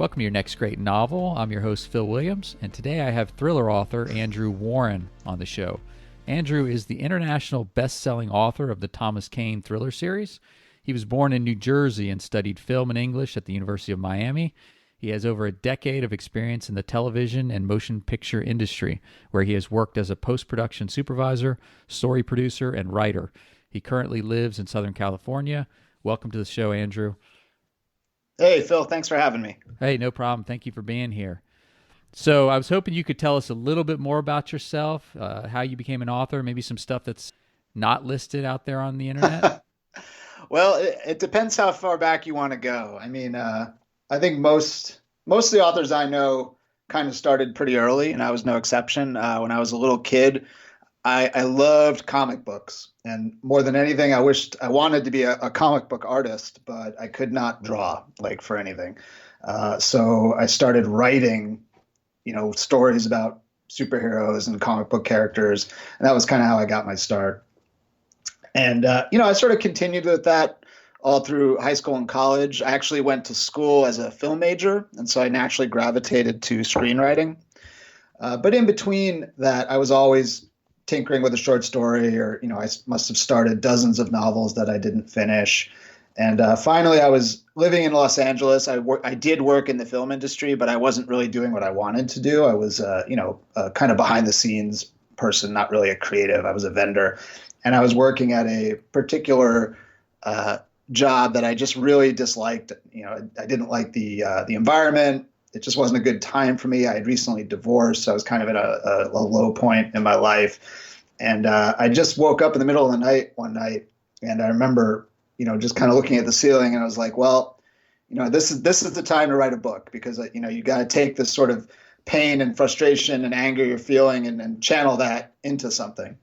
Welcome to your next great novel. I'm your host, Phil Williams, and today I have thriller author Andrew Warren on the show. Andrew is the international best-selling author of the Thomas Cain thriller series. He was born in New Jersey and studied film and English at the University of Miami. He has over a decade of experience in the television and motion picture industry, where he has worked as a post-production supervisor, story producer, and writer. He currently lives in Southern California. Welcome to the show, Andrew. Hey, Phil, thanks for having me. Hey, no problem. Thank you for being here. So I was hoping you could tell us a little bit more about yourself, how you became an author, maybe some stuff that's not listed out there on the internet. Well, it depends how far back you want to go. I think most of the authors I know kind of started pretty early, and I was no exception. When I was a little kid, I loved comic books, and more than anything, I wished I wanted to be a comic book artist, but I could not draw like for anything. So I started writing, stories about superheroes and comic book characters, and that was kind of how I got my start. And I sort of continued with that all through high school and college. I actually went to school as a film major, and so I naturally gravitated to screenwriting. But in between that, I was always tinkering with a short story, or I must have started dozens of novels that I didn't finish. And finally, I was living in Los Angeles. I did work in the film industry, but I wasn't really doing what I wanted to do. I was, kind of behind the scenes person, not really a creative. I was a vendor, and I was working at a particular job that I just really disliked. I didn't like the environment. It just wasn't a good time for me. I had recently divorced, so I was kind of at a low point in my life. And I just woke up in the middle of the night one night, and I remember, just kind of looking at the ceiling, and I was like, well, this is the time to write a book, because, you got to take this sort of pain and frustration and anger you're feeling and channel that into something.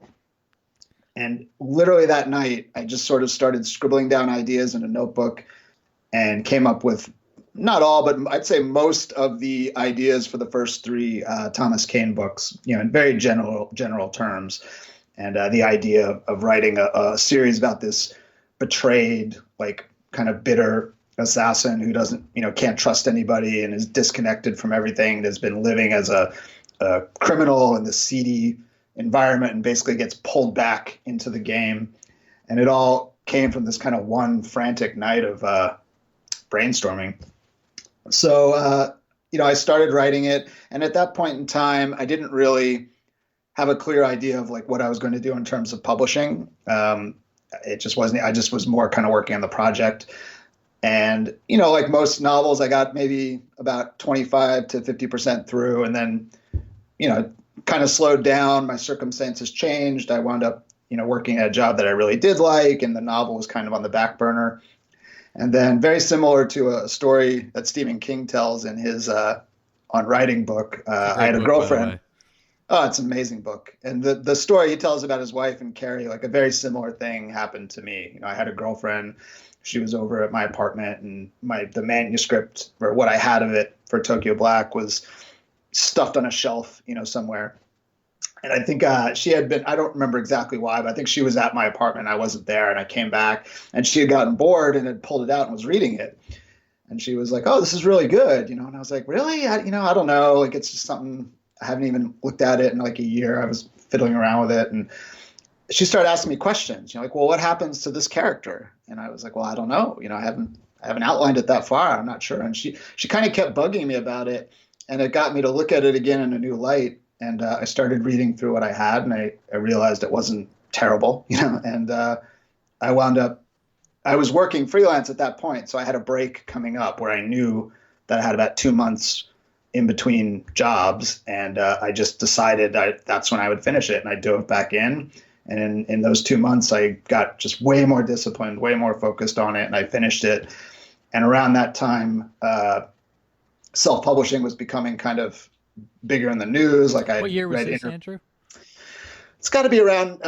And literally that night, I just sort of started scribbling down ideas in a notebook and came up with not all, but I'd say most of the ideas for the first three Thomas Cain books, in very general terms. And the idea of writing a series about this betrayed, like kind of bitter assassin who doesn't, can't trust anybody and is disconnected from everything, and has been living as a criminal in this seedy environment and basically gets pulled back into the game. And it all came from this kind of one frantic night of brainstorming. So, I started writing it. And at that point in time, I didn't really have a clear idea of like what I was going to do in terms of publishing. It just wasn't, I just was more kind of working on the project. And, like most novels, I got maybe about 25 to 50% through, and then, kind of slowed down. My circumstances changed. I wound up, working at a job that I really did like, and the novel was kind of on the back burner. And then, very similar to a story that Stephen King tells in his On Writing book, I had a girlfriend. Oh, it's an amazing book. And the story he tells about his wife and Carrie, like a very similar thing happened to me. I had a girlfriend. She was over at my apartment, and the manuscript, or what I had of it for Tokyo Black, was stuffed on a shelf, somewhere. And I think she had been, I don't remember exactly why, but I think she was at my apartment. I wasn't there, and I came back, and she had gotten bored and had pulled it out and was reading it. And she was like, oh, this is really good, and I was like, really? I don't know. Like, it's just something, I haven't even looked at it in like a year. I was fiddling around with it. And she started asking me questions, like, well, what happens to this character? And I was like, well, I don't know. I haven't outlined it that far. I'm not sure. And she kind of kept bugging me about it. And it got me to look at it again in a new light. And I started reading through what I had, and I realized it wasn't terrible, and I wound up, I was working freelance at that point. So I had a break coming up where I knew that I had about 2 months in between jobs. And I just decided that's when I would finish it. And I dove back in. And in those 2 months, I got just way more disciplined, way more focused on it. And I finished it. And around that time, self-publishing was becoming kind of bigger in the news. Like what year was this, Andrew? It's got to be around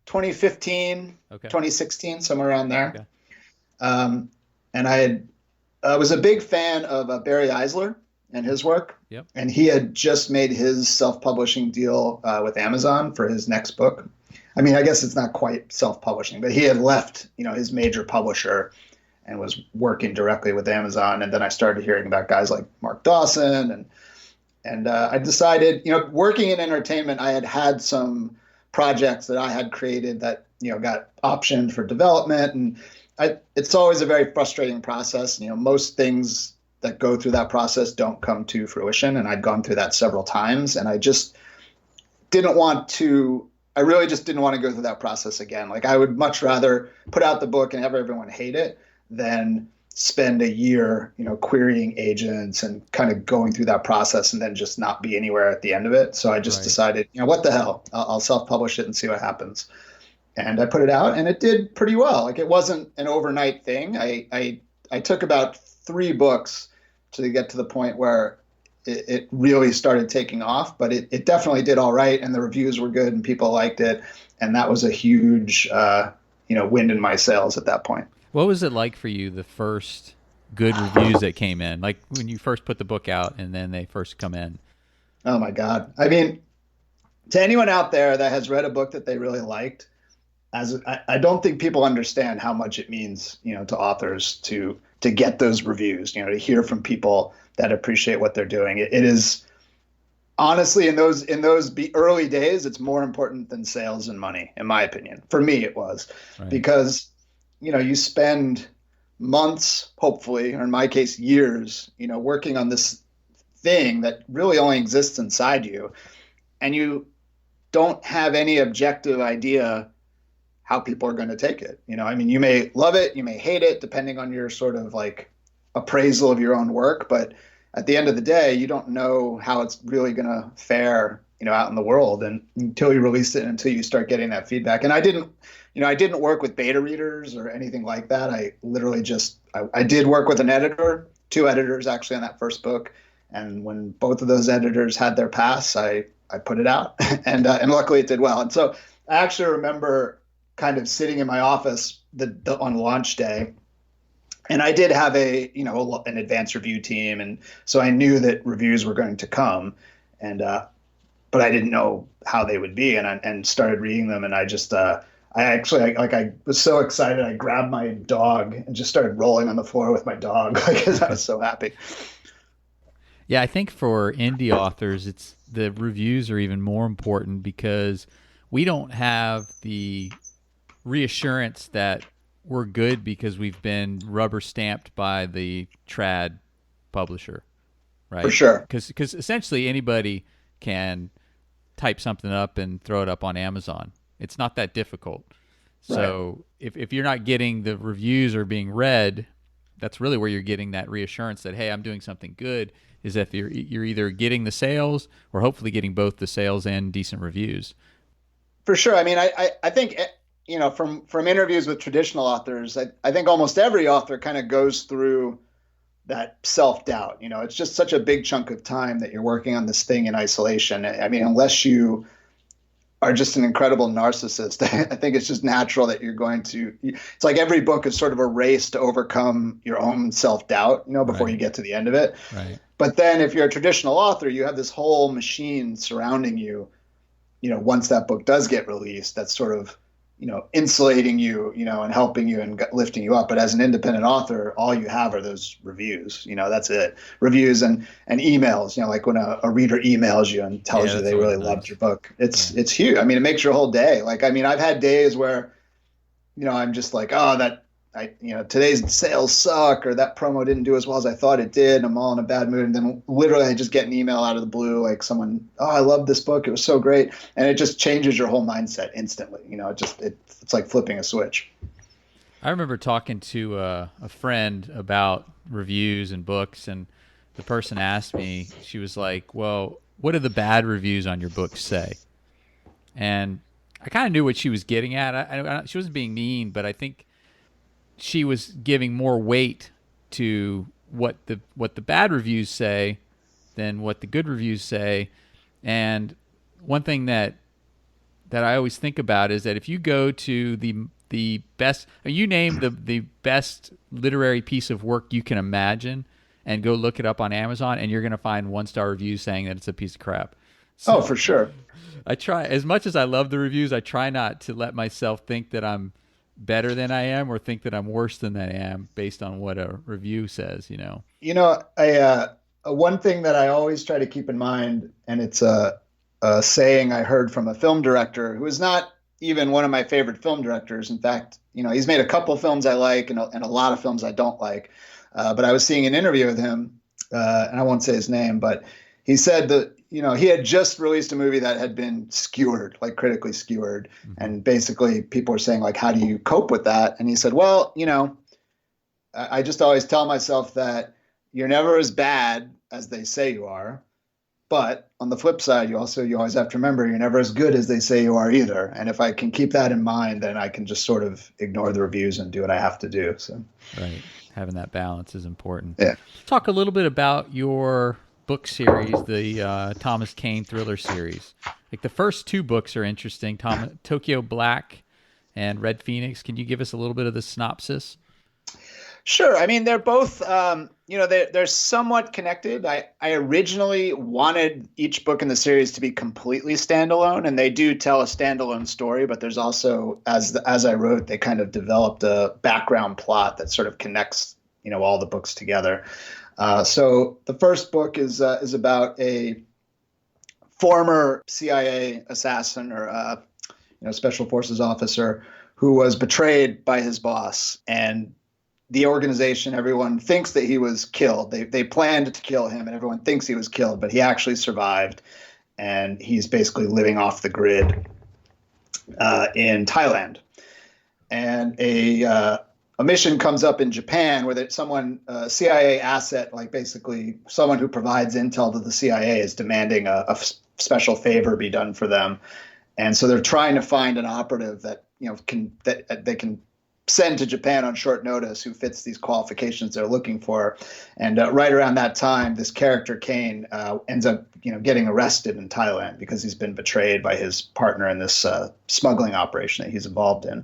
2015, okay. 2016, somewhere around there. Okay. And I was a big fan of Barry Eisler and his work. Yep. And he had just made his self-publishing deal with Amazon for his next book. I mean, I guess it's not quite self-publishing, but he had left, his major publisher and was working directly with Amazon. And then I started hearing about guys like Mark Dawson, and I decided, working in entertainment, I had some projects that I had created that got optioned for development, and it's always a very frustrating process. Most things that go through that process don't come to fruition, and I'd gone through that several times, and I just didn't want to. I really just didn't want to go through that process again. Like I would much rather put out the book and have everyone hate it than spend a year, querying agents and kind of going through that process and then just not be anywhere at the end of it. So I just decided, what the hell? I'll self-publish it and see what happens. And I put it out, and it did pretty well. Like it wasn't an overnight thing. I took about 3 books to get to the point where it really started taking off, but it definitely did all right, and the reviews were good, and people liked it, and that was a huge, wind in my sails at that point. What was it like for you, the first good reviews that came in? Like when you first put the book out and then they first come in? Oh my God. I mean, to anyone out there that has read a book that they really liked, I don't think people understand how much it means, to authors to get those reviews, to hear from people that appreciate what they're doing. It is honestly in those early days, it's more important than sales and money, in my opinion. For me, it was because you spend months, hopefully, or in my case, years, working on this thing that really only exists inside you, and you don't have any objective idea how people are going to take it. I mean, you may love it, you may hate it, depending on your sort of like appraisal of your own work. But at the end of the day, you don't know how it's really going to fare, out in the world, and until you release it, and until you start getting that feedback. And I didn't work with beta readers or anything like that. I literally I did work with an editor, 2 editors actually on that first book. And when both of those editors had their pass, I put it out, and luckily it did well. And so I actually remember kind of sitting in my office on launch day, and I did have an advanced review team, and so I knew that reviews were going to come, and but I didn't know how they would be, and started reading them, and I just I was so excited, I grabbed my dog and just started rolling on the floor with my dog because I was so happy. Yeah, I think for indie authors, the reviews are even more important because we don't have the reassurance that we're good because we've been rubber stamped by the trad publisher, right? For sure. Because essentially anybody can type something up and throw it up on Amazon. It's not that difficult. So if you're not getting the reviews or being read, that's really where you're getting that reassurance that, hey, I'm doing something good, is that you're either getting the sales or hopefully getting both the sales and decent reviews. For sure. I mean, I think, from interviews with traditional authors, I think almost every author kind of goes through that self-doubt. It's just such a big chunk of time that you're working on this thing in isolation. I mean, unless you are just an incredible narcissist, I think it's just natural that you're going to, it's like every book is sort of a race to overcome your own self-doubt, before you get to the end of it. Right. But then if you're a traditional author, you have this whole machine surrounding you, once that book does get released, that's sort of, insulating you, and helping you and lifting you up. But as an independent author, all you have are those reviews. That's it. Reviews and emails. Like when a reader emails you and tells you they really loved your book. It's huge. I mean, it makes your whole day. Like, I mean, I've had days where, I'm just like, oh, today's sales suck, or that promo didn't do as well as I thought it did. I'm all in a bad mood. And then literally I just get an email out of the blue, like someone, oh, I love this book. It was so great. And it just changes your whole mindset instantly. It's like flipping a switch. I remember talking to a friend about reviews and books, and the person asked me, she was like, well, what do the bad reviews on your books say? And I kind of knew what she was getting at. She wasn't being mean, but I think she was giving more weight to what the bad reviews say than what the good reviews say. And one thing that I always think about is that if you go to the best, you name the best literary piece of work you can imagine, and go look it up on Amazon, and you're going to find 1-star reviews saying that it's a piece of crap. So for sure. I try, as much as I love the reviews, I try not to let myself think that I'm better than I am or think that I'm worse than I am based on what a review says, you know? One thing that I always try to keep in mind, and it's a saying I heard from a film director who is not even one of my favorite film directors. In fact, he's made a couple of films I like and a lot of films I don't like. But I was seeing an interview with him, and I won't say his name, but he said that, he had just released a movie that had been skewered, like critically skewered. Mm-hmm. And basically people were saying, like, how do you cope with that? And he said, well, I just always tell myself that you're never as bad as they say you are. But on the flip side, you always have to remember you're never as good as they say you are either. And if I can keep that in mind, then I can just sort of ignore the reviews and do what I have to do. So, Right. Having that balance is important. yeah. Talk a little bit about your book series, the Thomas Kane thriller series. Like the first two books are interesting, Tokyo Black and Red Phoenix. Can you give us a little bit of the synopsis? Sure. I mean, they're both, they're somewhat connected. I originally wanted each book in the series to be completely standalone, and they do tell a standalone story. But there's also, as I wrote, they kind of developed a background plot that sort of connects, all the books together. So the first book is about a former CIA assassin or special forces officer who was betrayed by his boss, and the organization, everyone thinks that he was killed. They planned to kill him, and everyone thinks he was killed, but he actually survived, and he's basically living off the grid in Thailand. And a mission comes up in Japan where a CIA asset, like basically someone who provides intel to the CIA, is demanding a special favor be done for them, and so they're trying to find an operative that they can send to Japan on short notice who fits these qualifications they're looking for. And right around that time, this character Kane ends up getting arrested in Thailand because he's been betrayed by his partner in this smuggling operation that he's involved in.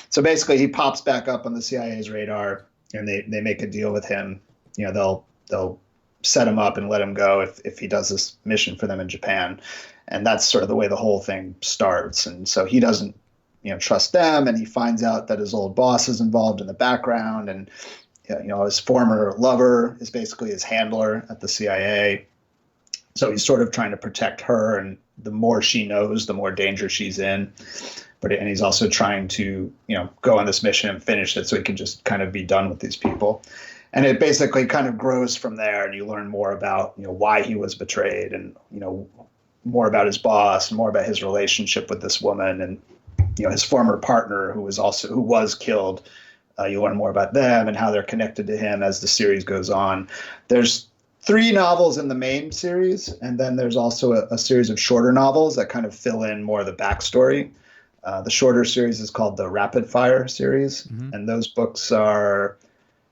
So basically he pops back up on the CIA's radar, and they make a deal with him. They'll set him up and let him go if he does this mission for them in Japan. And that's sort of the way the whole thing starts. And so he doesn't trust them, and he finds out that his old boss is involved in the background, and his former lover is basically his handler at the CIA. So he's sort of trying to protect her, and the more she knows, the more danger she's in. And he's also trying to go on this mission and finish it so he can just kind of be done with these people. And it basically kind of grows from there, and you learn more about why he was betrayed, and more about his boss, and more about his relationship with this woman, and his former partner who was killed. You learn more about them and how they're connected to him as the series goes on. There's 3 novels in the main series, and then there's also a series of shorter novels that kind of fill in more of the backstory. The shorter series is called the Rapid Fire series, and those books are,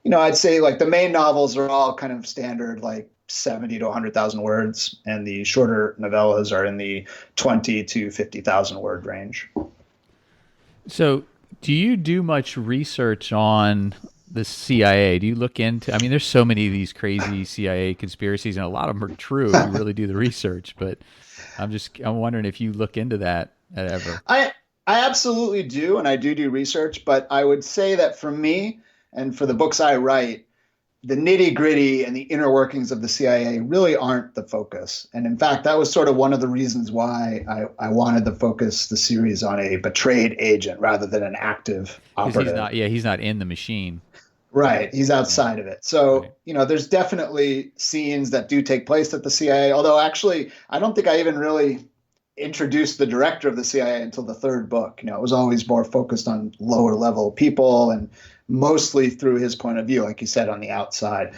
I'd say like the main novels are all kind of standard, like 70 to 100,000 words, and the shorter novellas are in the 20 to 50,000 word range. So, do you do much research on the CIA? Do you look into? I mean, there's so many of these crazy CIA conspiracies, and a lot of them are true if you really do the research. But I'm wondering if you look into that ever. I absolutely do, and I do research. But I would say that for me, and for the books I write, the nitty gritty and the inner workings of the CIA really aren't the focus. And in fact, that was sort of one of the reasons why I wanted to focus the series on a betrayed agent rather than an active operative. He's not in the machine. Right. He's outside of it. So, Right. There's definitely scenes that do take place at the CIA, although actually, I don't think I even really introduced the director of the CIA until the 3rd book. It was always more focused on lower level people, and mostly through his point of view, like you said, on the outside.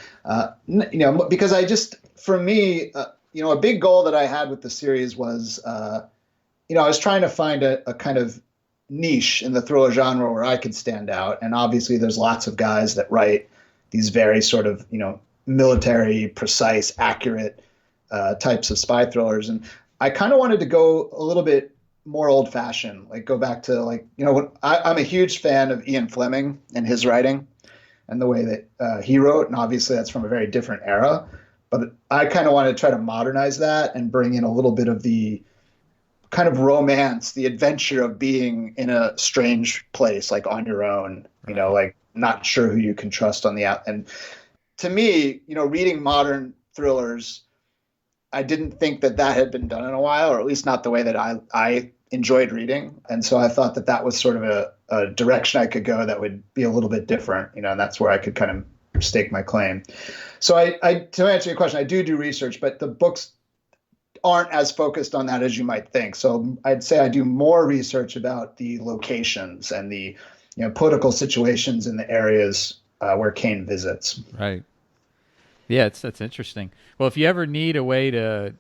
Because for me, a big goal that I had with the series was, I was trying to find a kind of niche in the thriller genre where I could stand out. And obviously there's lots of guys that write these very sort of, military, precise, accurate types of spy thrillers. And I kind of wanted to go a little bit more old fashioned, like go back to I'm a huge fan of Ian Fleming and his writing and the way that he wrote. And obviously that's from a very different era, but I kind of wanted to try to modernize that and bring in a little bit of the kind of romance the adventure of being in a strange place, like on your own, Right. like not sure who you can trust on the out. And to me, reading modern thrillers, I didn't think that had been done in a while, or at least not the way that I enjoyed reading. And so I thought that was sort of a direction I could go that would be a little bit different, and that's where I could kind of stake my claim. So to answer your question, I do research, but the books aren't as focused on that as you might think. So I'd say I do more research about the locations and the political situations in the areas where Kane visits. Right. Yeah, that's interesting. Well, if you ever need a way to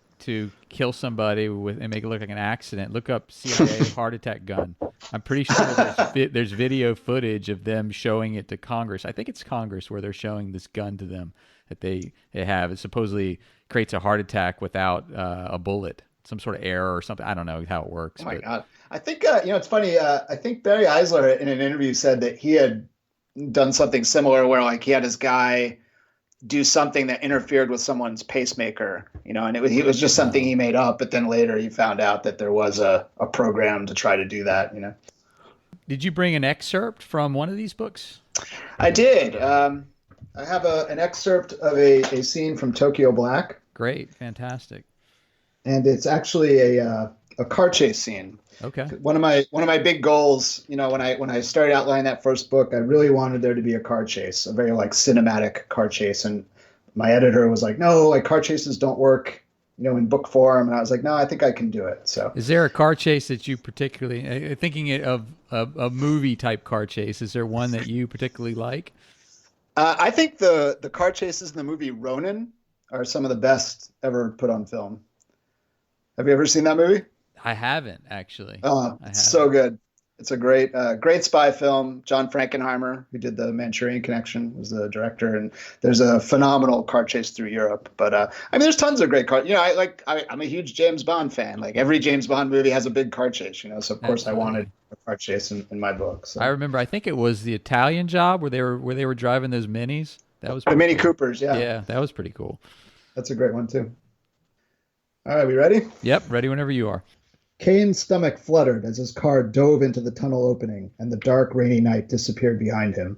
kill somebody and make it look like an accident, look up CIA heart attack gun. I'm pretty sure there's video footage of them showing it to Congress. I think it's Congress where they're showing this gun to them that they have. It supposedly creates a heart attack without a bullet, some sort of error or something. I don't know how it works. Oh my God. I think, it's funny. I think Barry Eisler in an interview said that he had done something similar where like he had his guy do something that interfered with someone's pacemaker, and it was just something he made up. But then later he found out that there was a program to try to do that, Did you bring an excerpt from one of these books? I did. I have an excerpt of a scene from Tokyo Black. Great. Fantastic. And it's actually a car chase scene. Okay. One of my big goals, when I started outlining that first book, I really wanted there to be a car chase, a very like cinematic car chase. And my editor was like, no, like car chases don't work, in book form. And I was like, no, I think I can do it. So is there a car chase that you particularly thinking of a movie type car chase? Is there one that you particularly like? I think the car chases in the movie Ronin are some of the best ever put on film. Have you ever seen that movie? I haven't actually. It's so good. It's a great spy film. John Frankenheimer, who did the Manchurian Connection, was the director, and there's a phenomenal car chase through Europe. But I mean, there's tons of great cars. I'm a huge James Bond fan. Like every James Bond movie has a big car chase. So of course I wanted a car chase in my book. So. I remember. I think it was the Italian Job where they were driving those minis. That was the Mini cool. Coopers. Yeah. Yeah, that was pretty cool. That's a great one too. All right, we ready? Yep, ready whenever you are. Kane's stomach fluttered as his car dove into the tunnel opening, and the dark, rainy night disappeared behind him.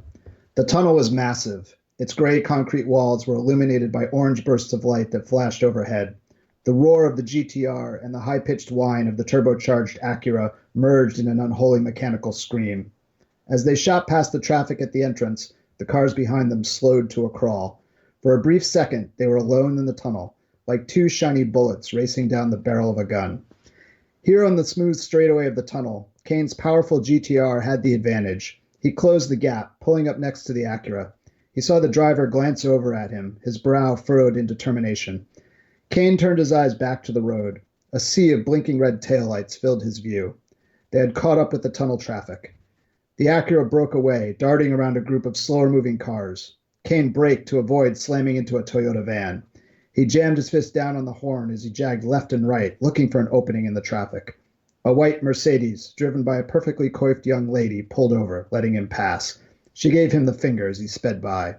The tunnel was massive. Its gray concrete walls were illuminated by orange bursts of light that flashed overhead. The roar of the GTR and the high-pitched whine of the turbocharged Acura merged in an unholy mechanical scream. As they shot past the traffic at the entrance, the cars behind them slowed to a crawl. For a brief second, they were alone in the tunnel, like two shiny bullets racing down the barrel of a gun. Here on the smooth straightaway of the tunnel, Kane's powerful GTR had the advantage. He closed the gap, pulling up next to the Acura. He saw the driver glance over at him, his brow furrowed in determination. Kane turned his eyes back to the road. A sea of blinking red taillights filled his view. They had caught up with the tunnel traffic. The Acura broke away, darting around a group of slower-moving cars. Kane braked to avoid slamming into a Toyota van. He jammed his fist down on the horn as he jagged left and right, looking for an opening in the traffic. A white Mercedes, driven by a perfectly coiffed young lady, pulled over, letting him pass. She gave him the finger as he sped by.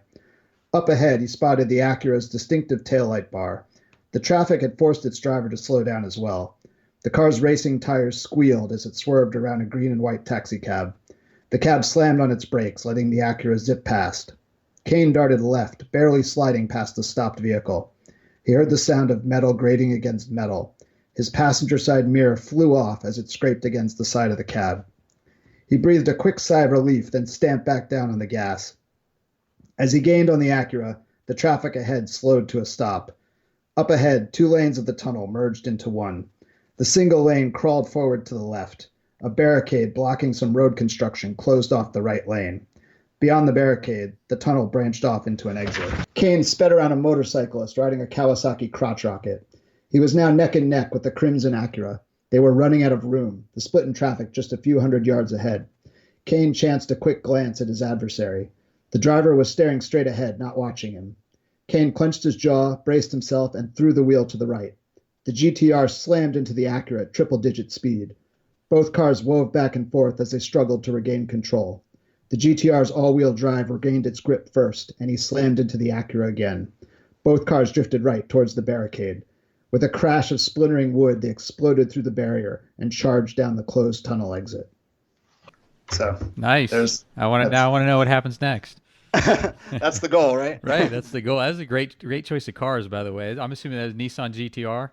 Up ahead, he spotted the Acura's distinctive taillight bar. The traffic had forced its driver to slow down as well. The car's racing tires squealed as it swerved around a green and white taxicab. The cab slammed on its brakes, letting the Acura zip past. Kane darted left, barely sliding past the stopped vehicle. He heard the sound of metal grating against metal. His passenger side mirror flew off as it scraped against the side of the cab. He breathed a quick sigh of relief, then stamped back down on the gas. As he gained on the Acura, the traffic ahead slowed to a stop. Up ahead, two lanes of the tunnel merged into one. The single lane crawled forward to the left. A barricade blocking some road construction closed off the right lane. Beyond the barricade, the tunnel branched off into an exit. Kane sped around a motorcyclist riding a Kawasaki crotch rocket. He was now neck and neck with the crimson Acura. They were running out of room, the split in traffic just a few hundred yards ahead. Kane chanced a quick glance at his adversary. The driver was staring straight ahead, not watching him. Kane clenched his jaw, braced himself, and threw the wheel to the right. The GTR slammed into the Acura at triple-digit speed. Both cars wove back and forth as they struggled to regain control. The GTR's all-wheel drive regained its grip first, and he slammed into the Acura again. Both cars drifted right towards the barricade. With a crash of splintering wood, they exploded through the barrier and charged down the closed tunnel exit. So Nice. there's I want to that's now. I want to know what happens next. that's the goal, right? Right, that's the goal. That's a great choice of cars, by the way. I'm assuming that is Nissan GTR.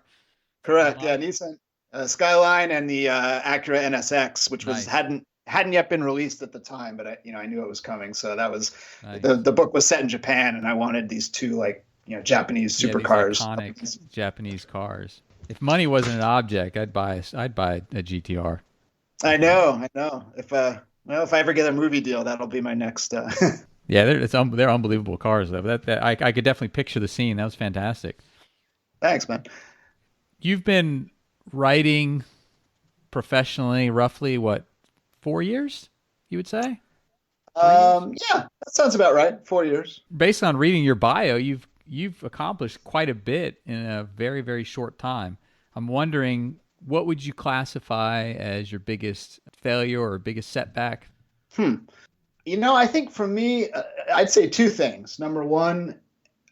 Correct. Yeah, Skyline? Nissan Skyline and the Acura NSX, which was Nice, hadn't yet been released at the time, but I knew it was coming. So that was nice. the book was set in Japan, and I wanted these two Japanese Yeah, these supercars. iconic Japanese cars. If money wasn't an object, I'd buy a GTR. I know, I know. If I ever get a movie deal, that'll be my next. Yeah, they're unbelievable cars though. I could definitely picture the scene. That was fantastic. Thanks, man. You've been writing professionally roughly what 4 years? You would say 3 years? Yeah, that sounds about right. 4 years. Based on reading your bio, you've accomplished quite a bit in a very short time. I'm wondering what would you classify as your biggest failure or biggest setback? Hmm. I think for me, I'd say two things. Number one,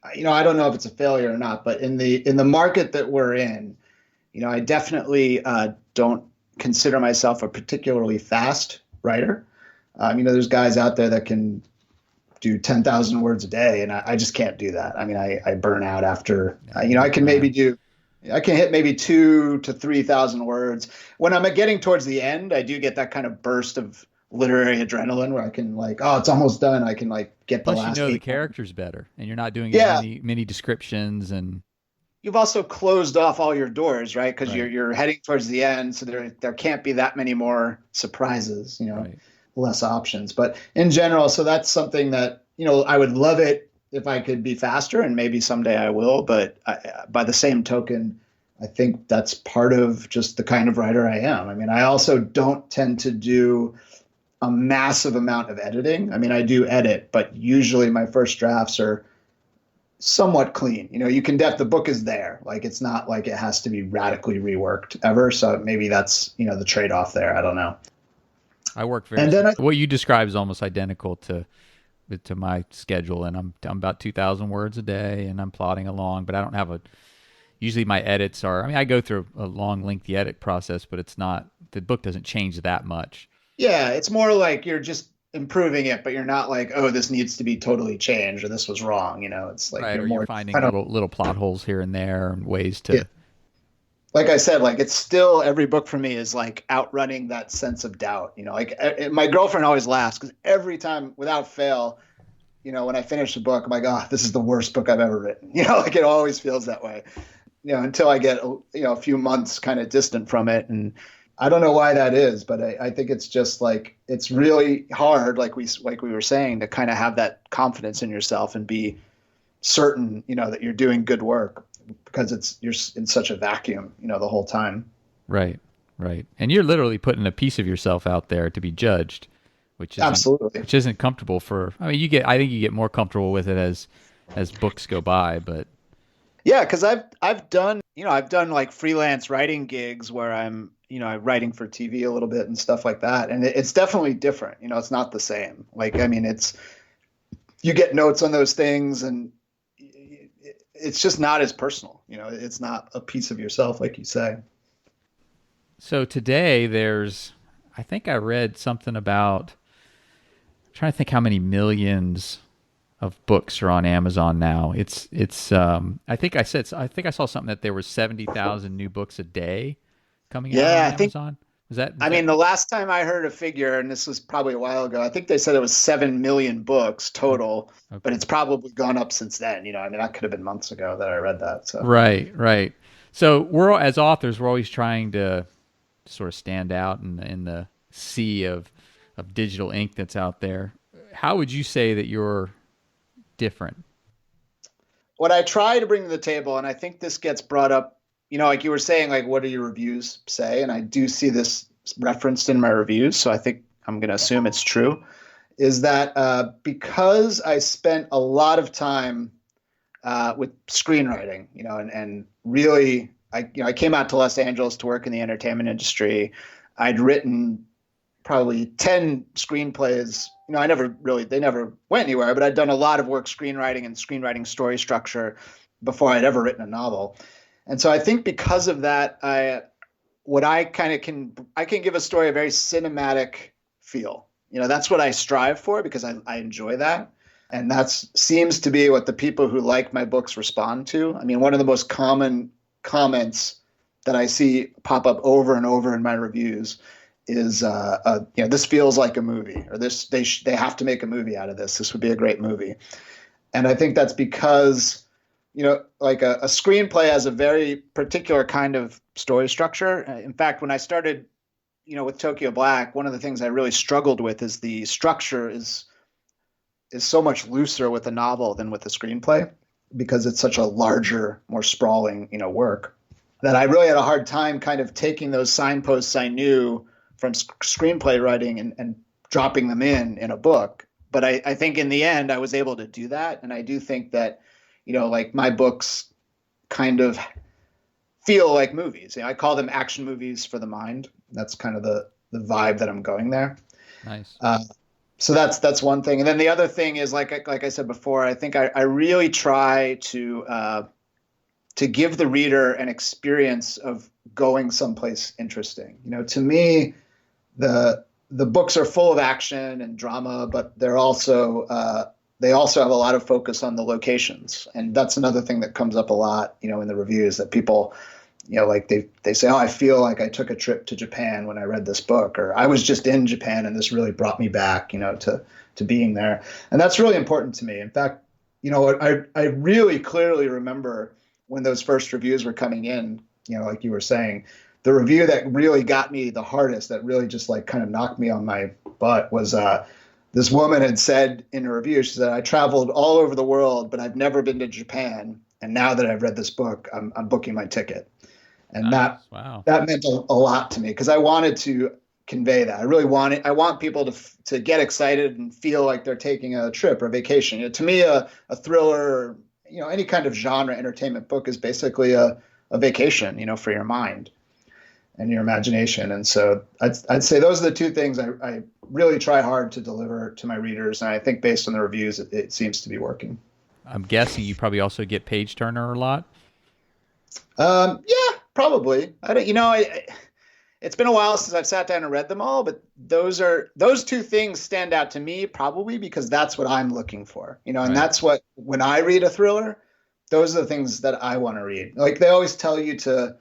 I don't know if it's a failure or not, but in the market that we're in, I definitely don't consider myself a particularly fast writer. There's guys out there that can do 10,000 words a day, and I just can't do that. I mean, I burn out after, I can hit maybe 2 to 3,000 words. When I'm getting towards the end, I do get that kind of burst of literary adrenaline where I can oh, it's almost done. I can get the Plus, you last know the eight. characters better, and you're not doing as Yeah, many descriptions and you've also closed off all your doors, right? Because you're right, you're heading towards the end, so there can't be that many more surprises, right. less options. But in general, so that's something that I would love it if I could be faster, and maybe someday I will. But by the same token, I think that's part of just the kind of writer I am. I mean, I also don't tend to do a massive amount of editing. I mean, I do edit, but usually my first drafts are somewhat clean. The book is there. It's not like it has to be radically reworked ever. So maybe that's, the trade-off there. I don't know. I work very. And then What you describe is almost identical to my schedule, and I'm about 2,000 words a day, and I'm plodding along. But I don't have a. Usually, my edits are. I mean, I go through a long, lengthy edit process, but it's not. The book doesn't change that much. yeah, it's more like you're just improving it, but you're not like, oh, this needs to be totally changed or this was wrong. It's like Right, you're or you're more finding kind of, little plot holes here and there and ways yeah. to. Like I said, it's still every book for me is outrunning that sense of doubt. My girlfriend always laughs because every time without fail, when I finish a book, I'm like, oh, this is the worst book I've ever written. It always feels that way, until I get, a few months kind of distant from it. And I don't know why that is, but I think it's just it's really hard, like we were saying, to kind of have that confidence in yourself and be certain, that you're doing good work because you're in such a vacuum, the whole time. Right, right, and you're literally putting a piece of yourself out there to be judged, Absolutely. which isn't comfortable for. I mean, I think you get more comfortable with it as books go by, but Yeah, because I've done freelance writing gigs where I'm writing for TV a little bit and stuff like that, and it's definitely different. It's not the same. I mean, it's you get notes on those things, and it's just not as personal. It's not a piece of yourself, like you say. so today I think I read something about. I'm trying to think how many millions of books are on Amazon now. It's I think I saw something that there were 70,000 new books a day coming out Yeah, on I think. Amazon. Was I that mean, the last time I heard a figure, and this was probably a while ago, I think they said it was 7 million books total, but okay? it's probably gone up since then. I mean, that could have been months ago that I read that. So. Right, right. So as authors, we're always trying to sort of stand out in the sea of digital ink that's out there. How would you say that you're different? What I try to bring to the table, and I think this gets brought up, like you were saying, what do your reviews say? And I do see this referenced in my reviews, so I think I'm going to assume it's true, is that because I spent a lot of time with screenwriting, and really, I came out to Los Angeles to work in the entertainment industry. I'd written probably 10 screenplays. They never went anywhere, but I'd done a lot of work screenwriting and screenwriting story structure before I'd ever written a novel. And so I think because of that, I can give a story a very cinematic feel. That's what I strive for because I enjoy that. And that seems to be what the people who like my books respond to. I mean, one of the most common comments that I see pop up over and over in my reviews is, this feels like a movie, or they have to make a movie out of this. This would be a great movie. And I think that's because, like a screenplay has a very particular kind of story structure. In fact, when I started, with Tokyo Black, one of the things I really struggled with is the structure is so much looser with a novel than with a screenplay because it's such a larger, more sprawling, work that I really had a hard time kind of taking those signposts I knew from screenplay writing and dropping them in a book. But I think in the end, I was able to do that. And I do think that, like my books kind of feel like movies. I call them action movies for the mind. That's kind of the vibe that I'm going there. Nice. So that's one thing. And then the other thing is, like I said before, I think I really try to give the reader an experience of going someplace interesting. To me, the books are full of action and drama, but they also have a lot of focus on the locations. And that's another thing that comes up a lot, in the reviews, that people, like they say, oh, I feel like I took a trip to Japan when I read this book, or I was just in Japan and this really brought me back, to being there. And that's really important to me. In fact, I really clearly remember when those first reviews were coming in, like you were saying, the review that really got me the hardest, that really just like kind of knocked me on my butt, was this woman had said in a review, she said, I traveled all over the world, but I've never been to Japan. And now that I've read this book, I'm booking my ticket. And Nice. Wow. that meant a lot to me because I wanted to convey that. I want people to get excited and feel like they're taking a trip or a vacation. To me, a thriller, or, any kind of genre entertainment book is basically a vacation, for your mind and your imagination. And so I'd say those are the two things I really try hard to deliver to my readers. And I think based on the reviews, it seems to be working. I'm guessing you probably also get page turner a lot. Yeah, probably. I don't, it's been a while since I've sat down and read them all, but those two things stand out to me probably because that's what I'm looking for, and Right. that's what, when I read a thriller, those are the things that I want to read. Like they always tell you to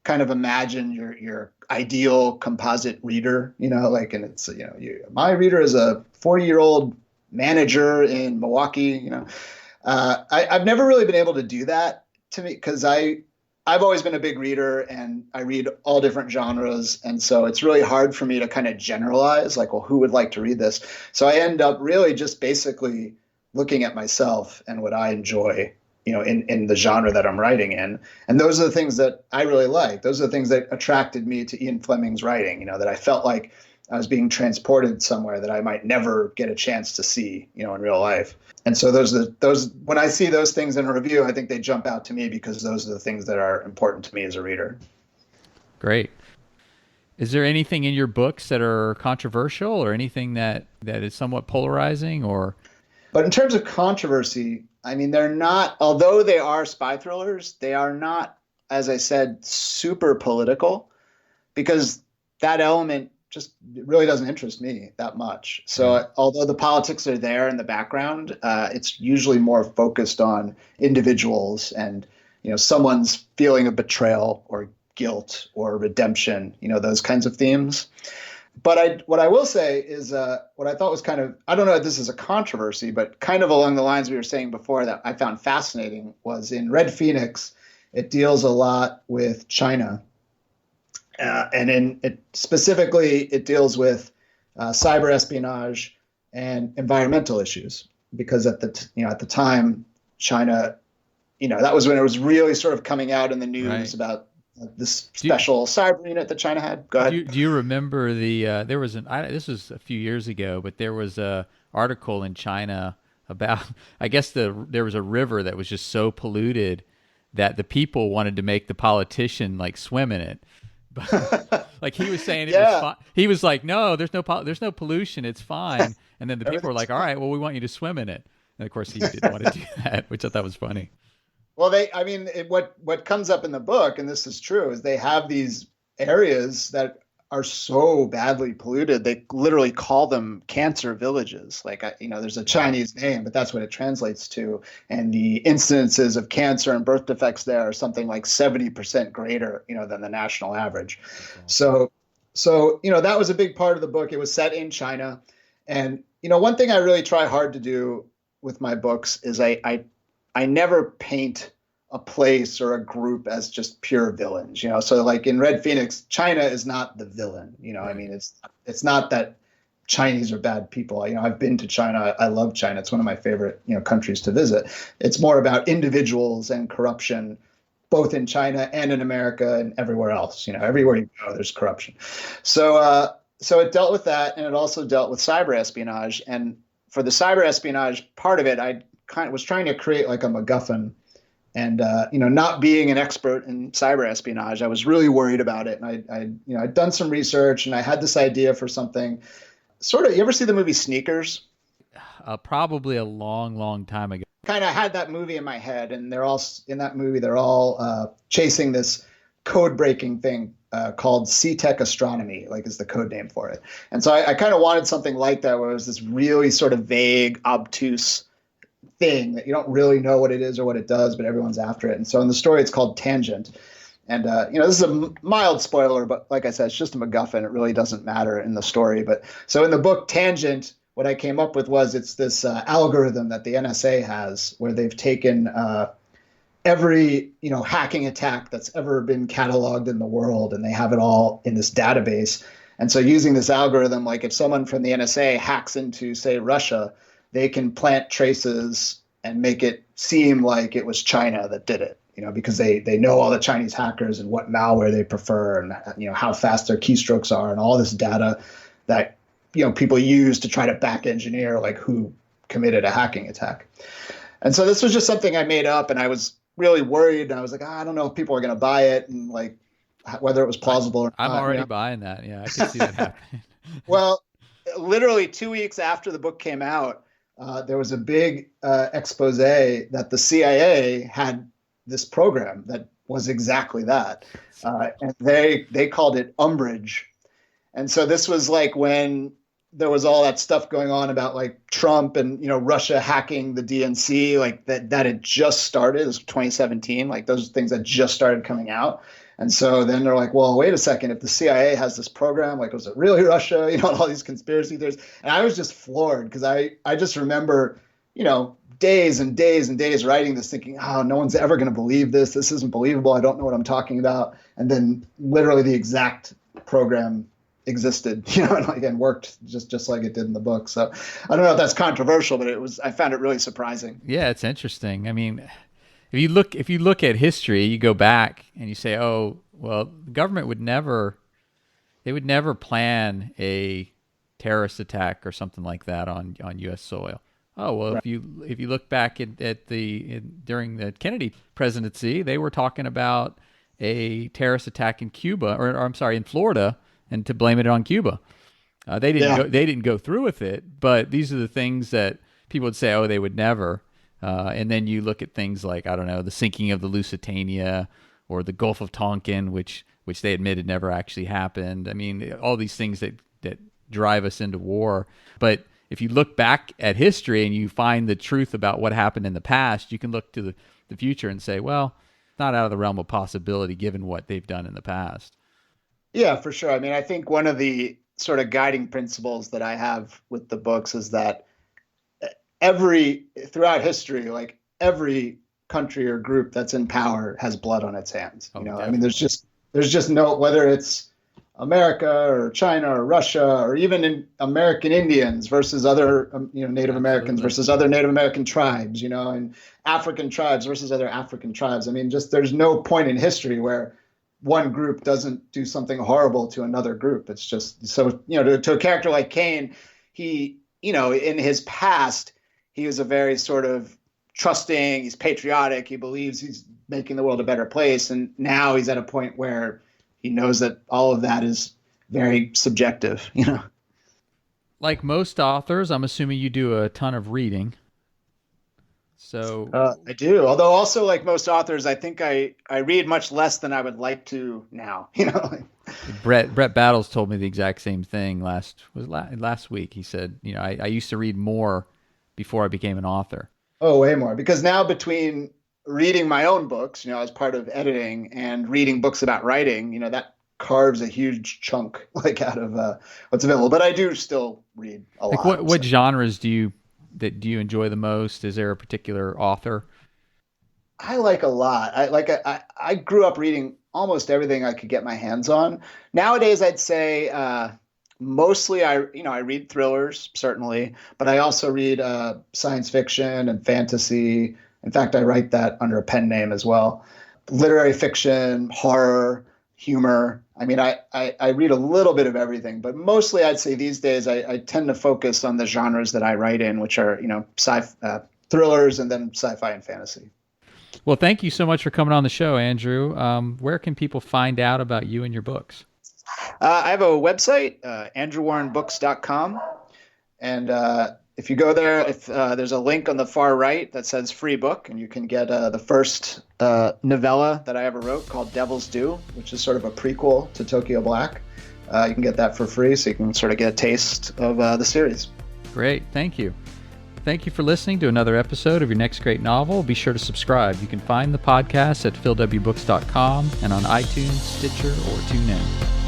kind of imagine your ideal composite reader, like, and it's, my reader is a 40-year-old manager in Milwaukee, I've never really been able to do that to me because I've always been a big reader and I read all different genres. And so it's really hard for me to kind of generalize like, well, who would like to read this? So I end up really just basically looking at myself and what I enjoy, in the genre that I'm writing in. And those are the things that I really like. Those are the things that attracted me to Ian Fleming's writing, that I felt like I was being transported somewhere that I might never get a chance to see, in real life. And so those when I see those things in a review, I think they jump out to me because those are the things that are important to me as a reader. Great. Is there anything in your books that are controversial or anything that is somewhat polarizing or? But in terms of controversy, I mean, they're not, although they are spy thrillers, they are not, as I said, super political because that element just really doesn't interest me that much. So Right. although the politics are there in the background, it's usually more focused on individuals and, someone's feeling of betrayal or guilt or redemption, those kinds of themes. But what I will say is what I thought was kind of, I don't know if this is a controversy, but kind of along the lines we were saying before that I found fascinating was in Red Phoenix, it deals a lot with China. Specifically, it deals with cyber espionage and environmental issues because at the time, China, that was when it was really sort of coming out in the news Right. about this special cyber unit that China had. Go ahead. Do you remember there was this was a few years ago, but there was a article in China about, I guess there was a river that was just so polluted that the people wanted to make the politician like swim in it. But like he was saying it was Yeah. fine. He was like, no, there's no pollution. It's fine. And then the people were like, all right, well, we want you to swim in it. And of course he didn't want to do that, which I thought was funny. Well, what comes up in the book, and this is true, is they have these areas that are so badly polluted, they literally call them cancer villages. Like, there's a Wow. Chinese name, but that's what it translates to. And the incidences of cancer and birth defects there are something like 70% greater, than the national average. That's awful. So, so that was a big part of the book. It was set in China. And, one thing I really try hard to do with my books is I never paint a place or a group as just pure villains. So like in Red Phoenix, China is not the villain. I Right. mean, it's not that Chinese are bad people. I've been to China. I love China. It's one of my favorite, countries to visit. It's more about individuals and corruption, both in China and in America and everywhere else. Everywhere you go, there's corruption. So it dealt with that, and it also dealt with cyber espionage. And for the cyber espionage part of it, I kind of was trying to create like a MacGuffin. And not being an expert in cyber espionage, I was really worried about it. And I'd done some research, and I had this idea for something. Sort of, you ever see the movie Sneakers? Probably a long, long time ago. Kind of had that movie in my head, and they're all in that movie. They're all chasing this code breaking thing called C-Tech Astronomy, like is the code name for it. And so I kind of wanted something like that, where it was this really sort of vague, obtuse thing that you don't really know what it is or what it does, but everyone's after it. And so in the story, it's called Tangent. And this is a mild spoiler, but like I said, it's just a MacGuffin. It really doesn't matter in the story. But so in the book Tangent, what I came up with was it's this algorithm that the NSA has, where they've taken every hacking attack that's ever been cataloged in the world, and they have it all in this database. And so using this algorithm, like if someone from the NSA hacks into, say, Russia, they can plant traces and make it seem like it was China that did it, because they know all the Chinese hackers and what malware they prefer, and how fast their keystrokes are, and all this data that people use to try to back engineer like who committed a hacking attack. And so this was just something I made up, and I was really worried. And I was like, I don't know if people are going to buy it, and like whether it was I, plausible or I'm not. already buying that. Yeah, I could see that happening. Well, literally 2 weeks after the book came out, there was a big expose that the CIA had this program that was exactly that, and they called it Umbrage. And so this was like when there was all that stuff going on about like Trump and Russia hacking the DNC, like that had just started. It was 2017, like those things that just started coming out. And so then they're like, well, wait a second, if the CIA has this program, like was it really Russia? All these conspiracy theories. And I was just floored because I just remember, days and days and days writing this, thinking, oh, no one's ever going to believe this. This isn't believable. I don't know what I'm talking about. And then literally the exact program existed, and worked just like it did in the book. So I don't know if that's controversial, but I found it really surprising. Yeah, it's interesting. I mean, if you look at history, you go back and you say, oh, well, the government would never plan a terrorist attack or something like that on U.S. soil. Oh well, Right. if you look back during the Kennedy presidency, they were talking about a terrorist attack in Cuba, or I'm sorry, in Florida, and to blame it on Cuba. Yeah. They didn't go through with it, but these are the things that people would say, oh, they would never. And then you look at things like, I don't know, the sinking of the Lusitania or the Gulf of Tonkin, which they admitted never actually happened. I mean, all these things that drive us into war. But if you look back at history and you find the truth about what happened in the past, you can look to the future and say, well, it's not out of the realm of possibility given what they've done in the past. Yeah, for sure. I mean, I think one of the sort of guiding principles that I have with the books is that every throughout history, like every country or group that's in power has blood on its hands. Oh, I mean, definitely. there's just no, whether it's America or China or Russia or even in American Indians versus other Native Americans Absolutely. versus other Native American tribes, and African tribes versus other African tribes. I mean, just there's no point in history where one group doesn't do something horrible to another group. It's just so, to a character like Kane, he, in his past, he was a very sort of trusting, he's patriotic, he believes he's making the world a better place. And now he's at a point where he knows that all of that is very subjective. Like most authors, I'm assuming you do a ton of reading. So I do. Although also like most authors, I think I read much less than I would like to now. Brett Battles told me the exact same thing last week. He said, I used to read more before I became an author. Oh, way more. Because now between reading my own books, as part of editing and reading books about writing, that carves a huge chunk like out of what's available. But I do still read a Like lot. what genres do you enjoy the most? Is there a particular author? I like a lot. I grew up reading almost everything I could get my hands on. Nowadays, I'd say mostly I read thrillers certainly, but I also read science fiction and fantasy. In fact, I write that under a pen name as well. Literary fiction, horror, humor. I mean, I read a little bit of everything, but mostly I'd say these days I tend to focus on the genres that I write in, which are thrillers and then sci-fi and fantasy. Well, thank you so much for coming on the show, Andrew. Where can people find out about you and your books? I have a website, andrewwarrenbooks.com. And if you go there, if there's a link on the far right that says free book, and you can get the first novella that I ever wrote called Devil's Due, which is sort of a prequel to Tokyo Black. You can get that for free, so you can sort of get a taste of the series. Great. Thank you. Thank you for listening to another episode of Your Next Great Novel. Be sure to subscribe. You can find the podcast at philwbooks.com and on iTunes, Stitcher, or TuneIn.